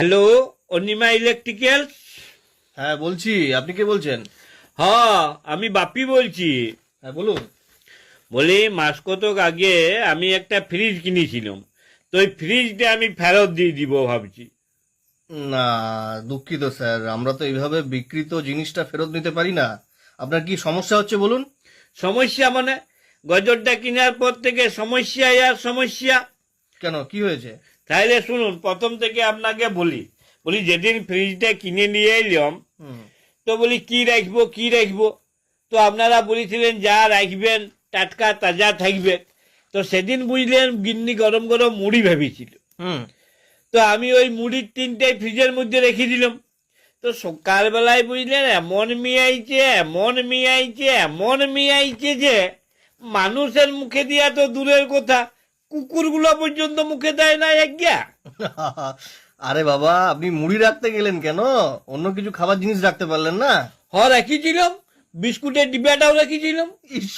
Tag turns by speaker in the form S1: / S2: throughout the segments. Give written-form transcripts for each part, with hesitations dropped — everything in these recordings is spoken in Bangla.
S1: Hello, Anima electricals.
S2: হ্যাঁ বলছি, আপনি কে বলছেন?
S1: হ্যাঁ, আমি বাপি বলছি।
S2: হ্যাঁ বলুন।
S1: বলি, মাস কতক আগে আমি একটা ফ্রিজ কিনেছিলাম, তো ওই ফ্রিজটা আমি ফেরত দিয়ে দিব ভাবছি।
S2: না, দুঃখিত স্যার, আমরা তো এইভাবে বিক্রিত জিনিসটা ফেরত নিতে পারি না। আপনার কি সমস্যা হচ্ছে বলুন?
S1: সমস্যা মানে? গজরটা কেনার পর থেকে সমস্যা আর সমস্যা।
S2: কেন, কি হয়েছে?
S1: তাইলে শুনুন, প্রথম থেকে আপনাকে বলি। যেদিন ফ্রিজটা কিনে নিয়ে এলাম,
S2: হুম।
S1: তো বলি কি রাখবো কি রাখবো। তো আপনারা বলেছিলেন যা রাখবেন টাটকা তাজা থাকবে। তো সেদিন বুঝলেন গিন্নি গরম গরম মুড়ি ভেবেছিল।
S2: হুম।
S1: তো আমি ওই মুড়ির তিনটাই ফ্রিজের মধ্যে রেখে দিলাম। তো সকালবেলায় বুঝলেন এমন মিয়াইছে যে মানুষের মুখে দিয়া তো দূরের কথা, কুকুরগুলো পর্যন্ত মুখে দেয় না একগা।
S2: আরে বাবা, আপনি মুড়ি রাখতে গেলেন কেন? অন্য কিছু খাবার জিনিস রাখতে পারলেন না?
S1: রেখেছিলাম, বিস্কুটের ডিব্বাটাও রেখেছিলাম।
S2: ইস,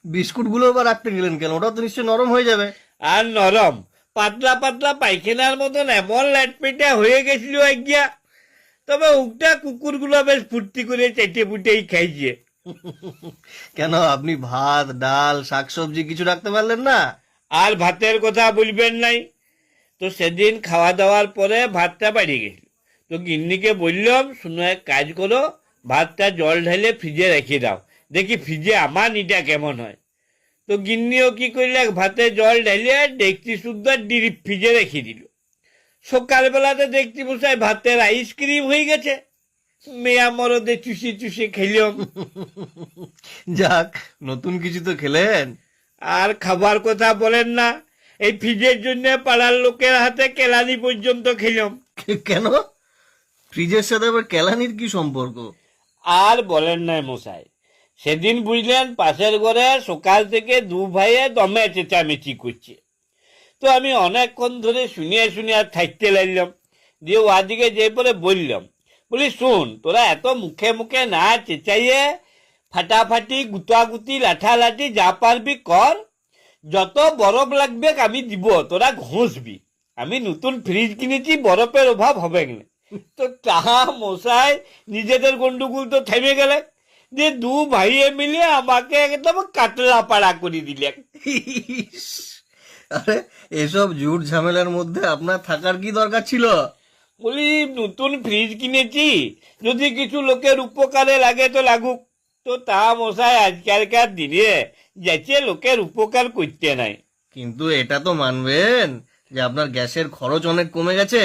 S2: বিস্কুট গুলো আবার রাখতে গেলেন কেন? ওটা তো নিশ্চয়ই নরম হয়ে যাবে।
S1: আর নরম, পাতলা পাতলা পায়খানার মতন এমন ল্যাটপেটা হয়ে গেছিল একগা। তবে উকটা কুকুরগুলো বেশ ফুর্তি করে চেটে পুটেই খাইছে।
S2: কেন, আপনি ভাত ডাল শাকসবজি কিছু রাখতে পারলেন না?
S1: আর ভাতের কথা বলবেন নাই। তো সেদিন খাওয়া দাওয়ার পরে ভাতটা বাড়ি গেছিল। তো গিন্নিকে বললাম, শুনো এক কাজ করো, ভাতটা জল ঢেলে ফ্রিজে রেখে দাও, দেখি ফ্রিজে আমার নিটা কেমন হয়। তো গিন্নিও কি করলে, ভাতে জল ঢেলে ডেকচি শুদ্ধ ডিপ ফ্রিজে রেখে দিল। সকালবেলাতে দেখছি বসায় ভাতের আইসক্রিম হয়ে গেছে। মেয়া মরদে চুষি চুষি খেলাম।
S2: যাক, নতুন কিছু তো খেলেন।
S1: আর খাবার কথা বলেন না, এই ফ্রিজের জন্য পাড়ার লোকের হাতে কেলানি পর্যন্ত খেলাম।
S2: কেন? ফ্রিজের সাথে আবার কেলানির কি সম্পর্ক?
S1: আর বলেন নাই মশাই, সেদিন বুঝলেন পাশের ঘরে সকাল থেকে দু ভাইয়ে দমে চেঁচামেচি করছে। তো আমি অনেকক্ষণ ধরে শুনিয়ে শুনিয়ে আর থাকতে লাগলাম। দিয়ে ওদিকে যে পরে বললাম, শোন, তোরা এত মুখে মুখে না চেঁচাইয়ে ফাটাফাটি গুতাগুতি লাঠালাঠি যা পারবি কর। যত বরফ লাগবে আমি দিব, তোরা ঘষবি। আমি নতুন ফ্রিজ কিনেছি, বরফের অভাব হবে না। তো তাহা মশাই, নিজেদের গন্ডগোল তো থেমে গেলে, যে দু ভাইয়ে মিলে আমাকে একদম কাতলা পাড়া করে দিলে।
S2: ইস, আরে এসব ঝুট ঝামেলার মধ্যে আপনার থাকার কি দরকার ছিল?
S1: নতুন ফ্রিজ কিনেছি, যদি কিছু লোকের উপকারে লাগে তো লাগুক। তো তা মশাই, আজকালকার দিনে যাচ্ছে লোকের উপকার করতে নাই।
S2: কিন্তু এটা তো মানবেন যে আপনার গ্যাসের খরচ অনেক কমে গেছে।